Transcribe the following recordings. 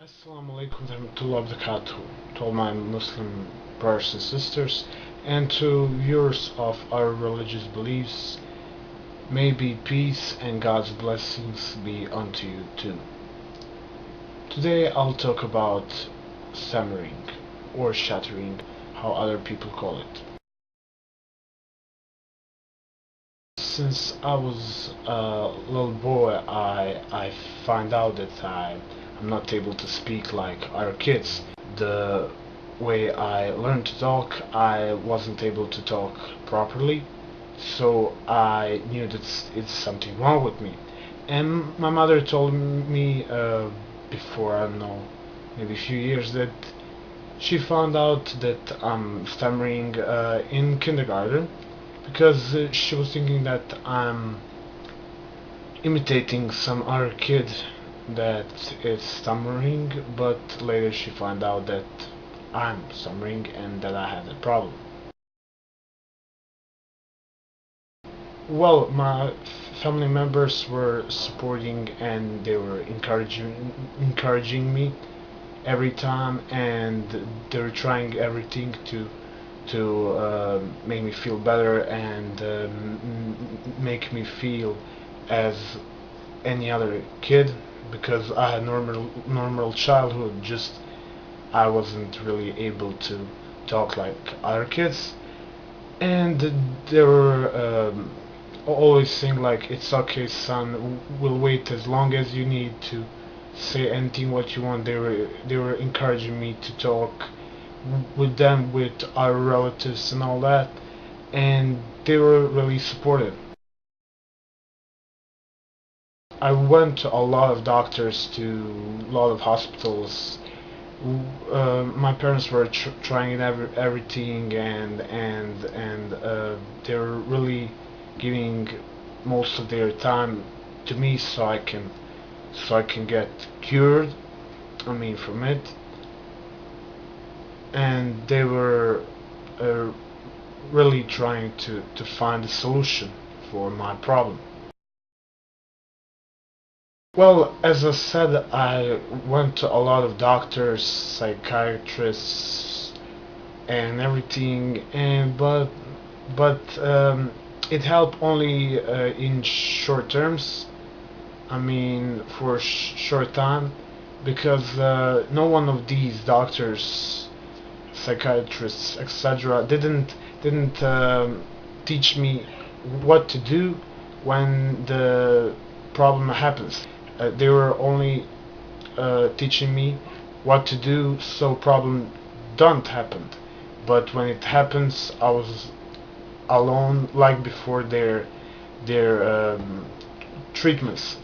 Assalamu alaikum warahmatullahi wabarakatuh to all my Muslim brothers and sisters and to viewers of our religious beliefs. May be peace and God's blessings be unto you too. Today I'll talk about stammering or shattering, how other people call it. Since I was a little boy, I find out that I'm not able to speak like other kids. The way I learned to talk, I wasn't able to talk properly, so I knew that it's something wrong with me. And my mother told me before, I don't know, maybe a few years, that she found out that I'm stammering in kindergarten because she was thinking that I'm imitating some other kid that is stammering, but later she found out that I'm stammering and that I had a problem. Well, my family members were supporting and they were encouraging me every time, and they were trying everything to make me feel better and make me feel as any other kid, because I had normal childhood. Just I wasn't really able to talk like other kids, and they were always saying like, "It's okay, son. We'll wait as long as you need to say anything what you want." They were encouraging me to talk with them, with our relatives and all that, and they were really supportive. I went to a lot of doctors, to a lot of hospitals. My parents were trying everything, and they were really giving most of their time to me so I can get cured. I mean, from it, and they were uh, really trying to find a solution for my problem. Well, as I said, I went to a lot of doctors, psychiatrists, and everything, and but it helped only in short terms. I mean, for a short time, because no one of these doctors, psychiatrists, etc., didn't teach me what to do when the problem happens. They were only teaching me what to do so problem don't happen. But when it happens, I was alone, like before their treatments.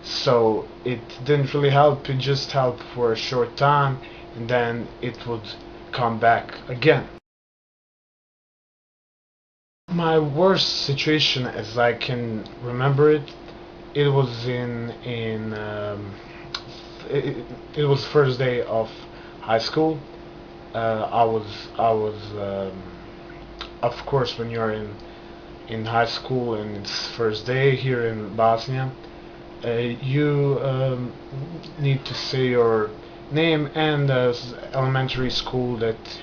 So it didn't really help. It just helped for a short time, and then it would come back again. My worst situation, as I can remember it, it was it was first day of high school. I was of course, when you're in high school and it's first day here in Bosnia, you need to say your name and elementary school that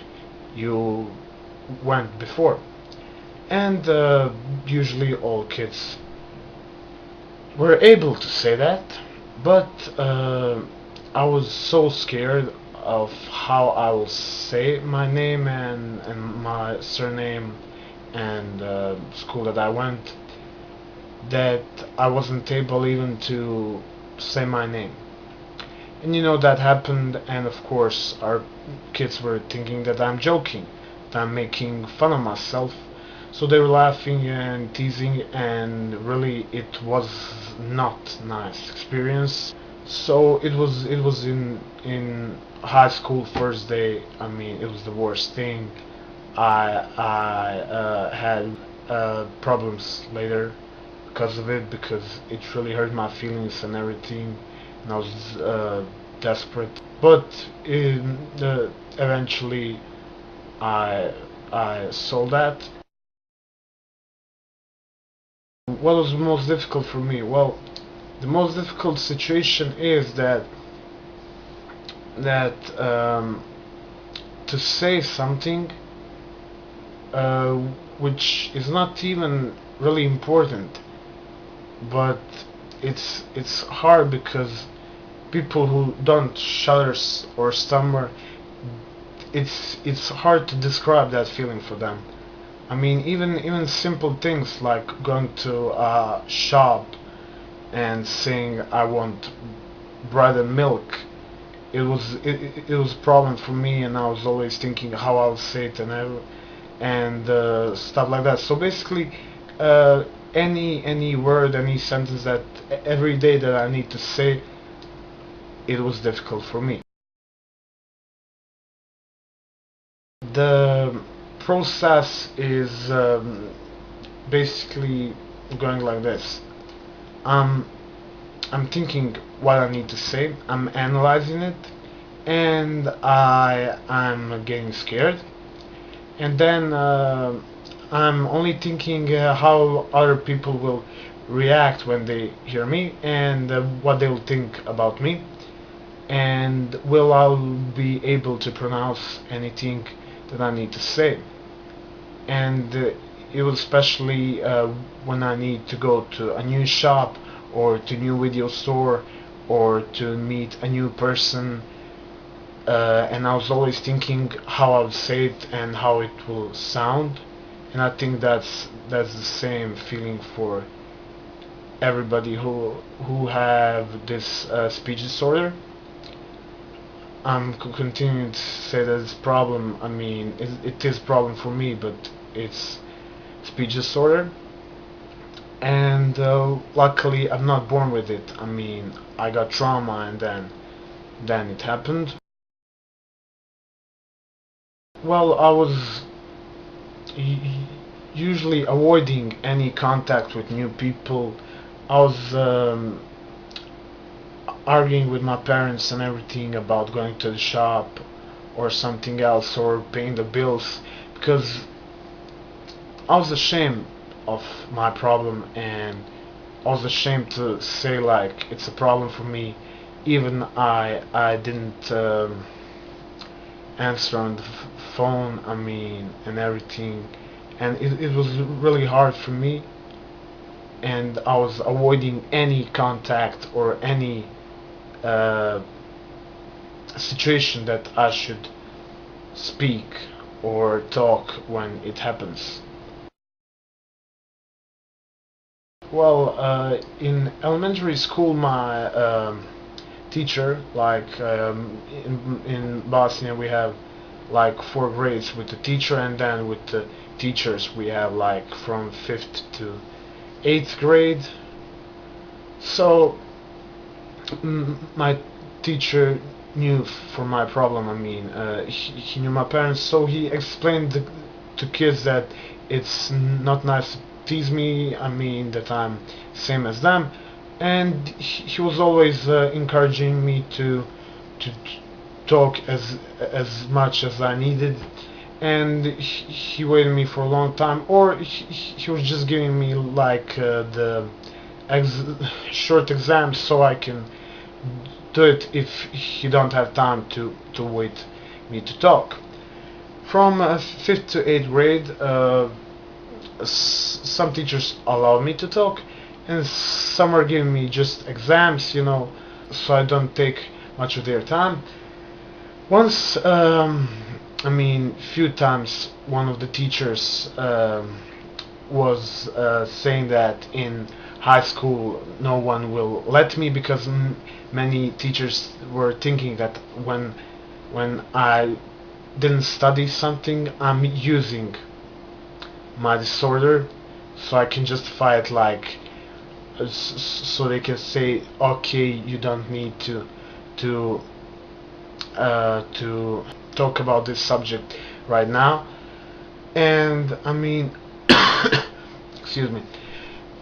you went before. And usually all kids were able to say that, but I was so scared of how I will say my name and my surname and school that I went, that I wasn't able even to say my name. And that happened, and of course our kids were thinking that I'm joking, that I'm making fun of myself. So they were laughing and teasing, and really it was not nice experience. So it was in high school first day. I mean, it was the worst thing. I had problems later because of it, because it really hurt my feelings and everything, and I was desperate. But eventually I sold that. What was most difficult for me? Well, the most difficult situation is that that to say something uh, which is not even really important, but it's hard because people who don't stutter or stammer, it's hard to describe that feeling for them. I mean, even simple things like going to a shop and saying I want bread and milk. It was a problem for me, and I was always thinking how I'll say it and stuff like that. So basically, uh, any word, any sentence that every day that I need to say, it was difficult for me. The process is basically going like this. Um, I'm thinking what I need to say. I'm analyzing it, and I'm getting scared. And then I'm only thinking how other people will react when they hear me, and what they will think about me, and will I be able to pronounce anything that I need to say. And it was especially when I need to go to a new shop or to new video store or to meet a new person, and I was always thinking how I would say it and how it will sound. And I think that's the same feeling for everybody who have this speech disorder. I'm continuing to say that it's problem. I mean, it is problem for me, but it's speech disorder, and luckily I'm not born with it. I mean, I got trauma, and then it happened. Well, I was usually avoiding any contact with new people. I was arguing with my parents and everything about going to the shop or something else or paying the bills because I was ashamed of my problem, and I was ashamed to say like it's a problem for me. Even I didn't answer on the phone. I mean, and everything, and it was really hard for me. And I was avoiding any contact or any uh, situation that I should speak or talk when it happens. Well, in elementary school, my teacher, like in Bosnia, we have like 4 grades with the teacher, and then with the teachers, we have like from 5th to 8th grade. So my teacher knew for my problem. I mean, he knew my parents, so he explained to kids that it's not nice to tease me. I mean that I'm same as them, and he was always encouraging me to talk as much as I needed. And he waited me for a long time, or he was just giving me like the ex short exams so I can do it if he don't have time to wait me to talk. From 5th to 8th grade, some teachers allow me to talk, and some are giving me just exams, so I don't take much of their time. Once, I mean, few times, one of the teachers was saying that in high school no one will let me because many teachers were thinking that when I didn't study something, I'm using my disorder so I can justify it, like so they can say, okay, you don't need to to talk about this subject right now. And I mean, excuse me,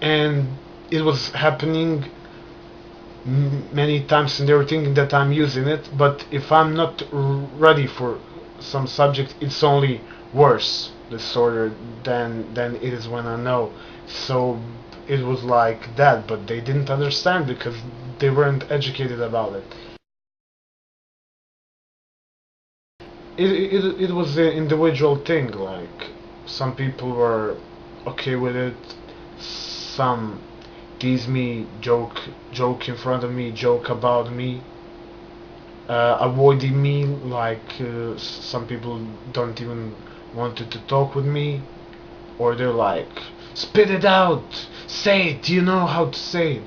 and it was happening many times, and they were thinking that I'm using it, but if I'm not ready for some subject, it's only worse disorder than it is when I know. So it was like that, but they didn't understand because they weren't educated about it. it was an individual thing. Like some people were okay with it, some tease me, joke in front of me, joke about me, avoiding me. Like some people don't even wanted to talk with me, or they're like, spit it out, say it. You know how to say it.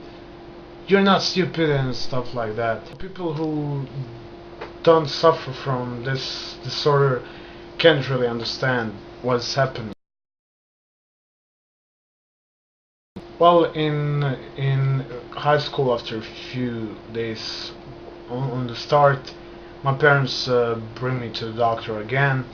You're not stupid and stuff like that. People who don't suffer from this disorder can't really understand what's happening. Well, in high school, after a few days on the start, my parents bring me to the doctor again,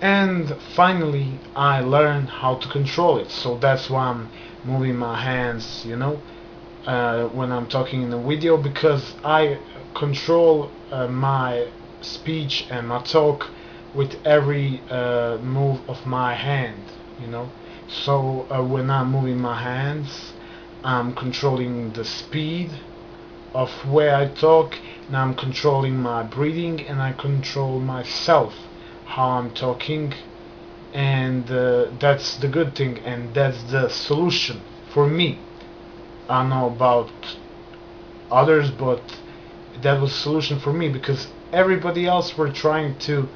and finally I learn how to control it. So that's why I'm moving my hands, when I'm talking in a video, because I control my speech and my talk with every move of my hand, you know. So when I'm moving my hands, I'm controlling the speed of where I talk, and I'm controlling my breathing, and I control myself, how I'm talking, and that's the good thing, and that's the solution for me. I don't know about others, but that was a solution for me, because everybody else were trying to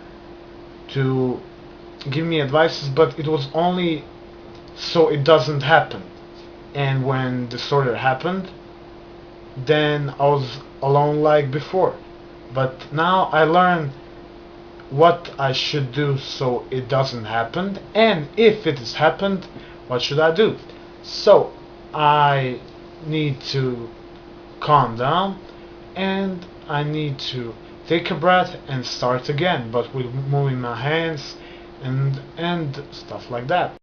give me advices, but it was only so it doesn't happen. And when the disorder happened, then I was alone like before. But now I learn what I should do so it doesn't happen, and if it has happened, what should I do? So I need to calm down, and I need to take a breath and start again, but with moving my hands and stuff like that.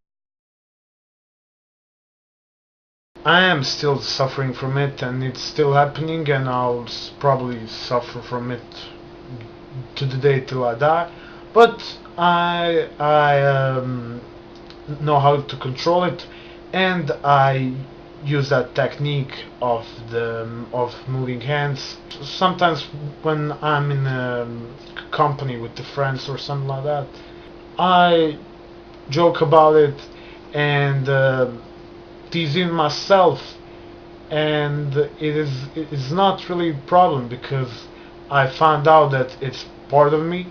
I am still suffering from it, and it's still happening, and I'll probably suffer from it to the day till I die. But I know how to control it, and I use that technique of moving hands. Sometimes when I'm in a company with the friends or something like that, I joke about it and teasing myself, and it is not really a problem, because I found out that it's part of me,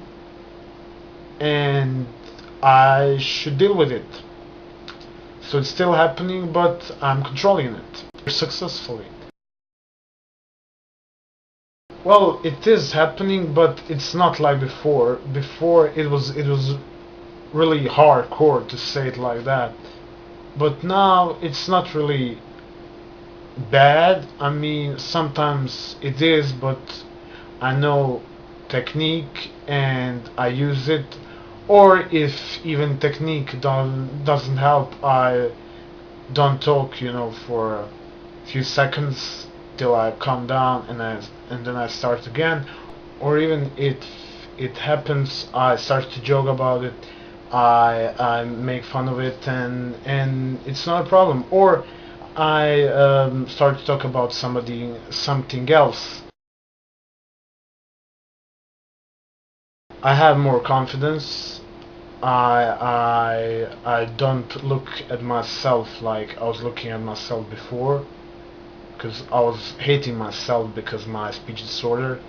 and I should deal with it. So it's still happening, but I'm controlling it successfully. Well, it is happening, but it's not like before. Before it was really hardcore to say it like that. But now it's not really bad. I mean, sometimes it is, but I know technique and I use it. Or if even technique doesn't help, I don't talk, for a few seconds till I calm down, and then I start again. Or even if it happens, I start to joke about it. I make fun of it, and it's not a problem. Or I start to talk about something else. I have more confidence. I don't look at myself like I was looking at myself before, because I was hating myself because of my speech disorder,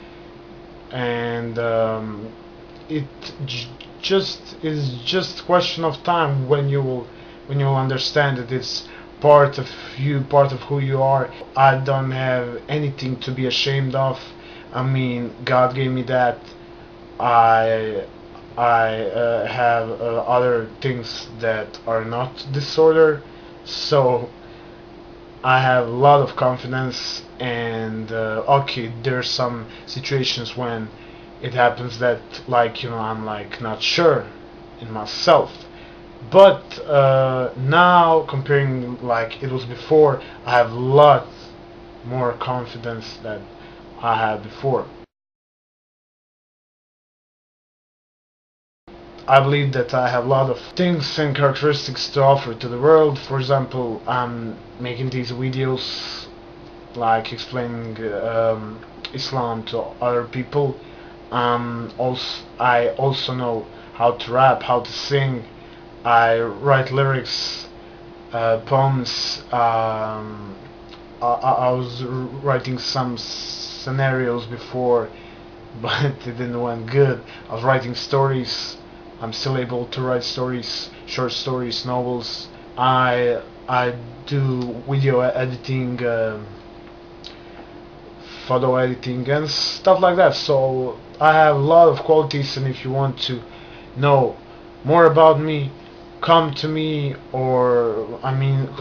and it just is just question of time when you'll understand that it's part of you, part of who you are. I don't have anything to be ashamed of. I mean, God gave me that. I I have other things that are not disorder, so I have a lot of confidence. And okay, there's some situations when it happens that, like, I'm like not sure in myself, but now, comparing like it was before, I have a lot more confidence than I had before. I believe that I have a lot of things and characteristics to offer to the world. For example, I'm making these videos like explaining Islam to other people. I also know how to rap, how to sing. I write lyrics, poems. I was writing some scenarios before, but it didn't went good. I was writing stories. I'm still able to write stories, short stories, novels. I do video editing, photo editing, and stuff like that. So I have a lot of qualities, and if you want to know more about me, come to me, or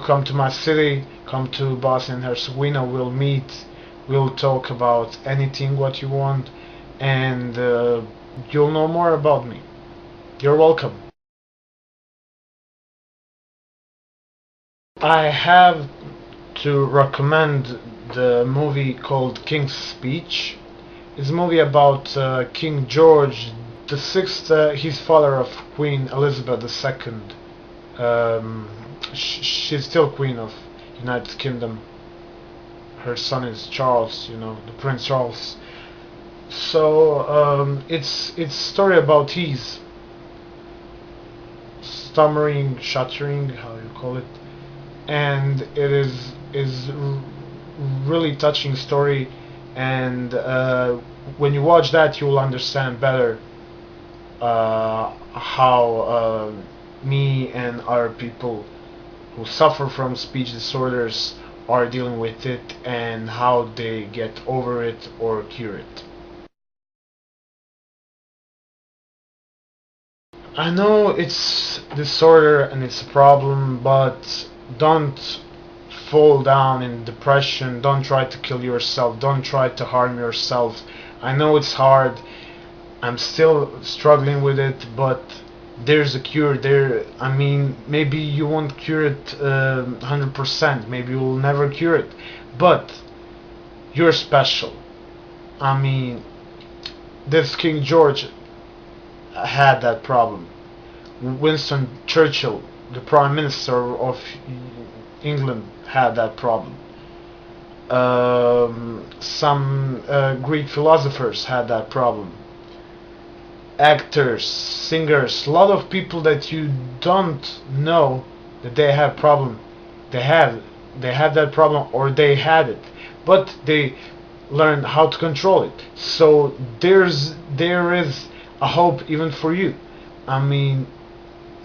come to my city, come to Bosnia and Herzegovina. We'll meet, we'll talk about anything what you want, and you'll know more about me. You're welcome. I have to recommend the movie called King's Speech. It's a movie about King George the Sixth, he's father of Queen Elizabeth II. She's still Queen of United Kingdom. Her son is Charles, the Prince Charles. So it's story about his stammering, shuttering, how you call it, and it is really touching story. And when you watch that, you will understand better how me and other people who suffer from speech disorders are dealing with it, and how they get over it or cure it. I know it's disorder and it's a problem, but don't fall down in depression. Don't try to kill yourself. Don't try to harm yourself. I know it's hard. I'm still struggling with it, but there's a cure there. Maybe you won't cure it 100%. Maybe you'll never cure it, but you're special. I mean, this King George had that problem. Winston Churchill, the Prime Minister of England, had that problem. Some Greek philosophers had that problem. Actors, singers, a lot of people that you don't know that they have problem. They have that problem, or they had it, but they learned how to control it. So there is a hope even for you.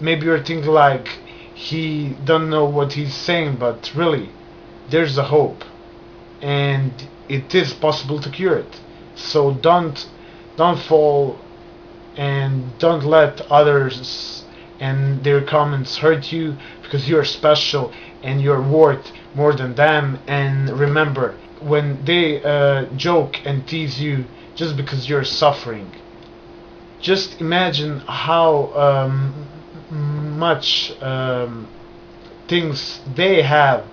Maybe you're thinking like he don't know what he's saying, but really, there's a hope, and it is possible to cure it. So don't fall, and don't let others and their comments hurt you, because you're special and you're worth more than them. And remember, when they joke and tease you just because you're suffering, just imagine how much things they have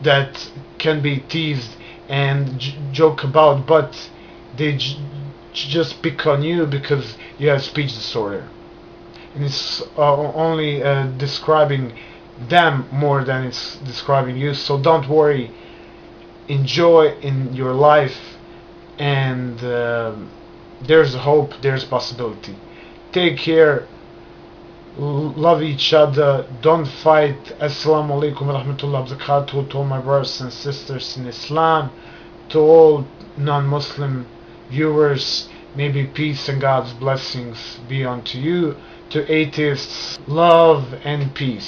that can be teased and joke about, but they just pick on you because you have speech disorder. And it's only describing them more than it's describing you. So don't worry, enjoy in your life, and there's hope, there's possibility. Take care, love each other, don't fight. Assalamu alaikum wa rahmatullahi wa barakatuh to all my brothers and sisters in Islam, to all non-Muslim viewers. Maybe peace and God's blessings be unto you. To atheists, love and peace.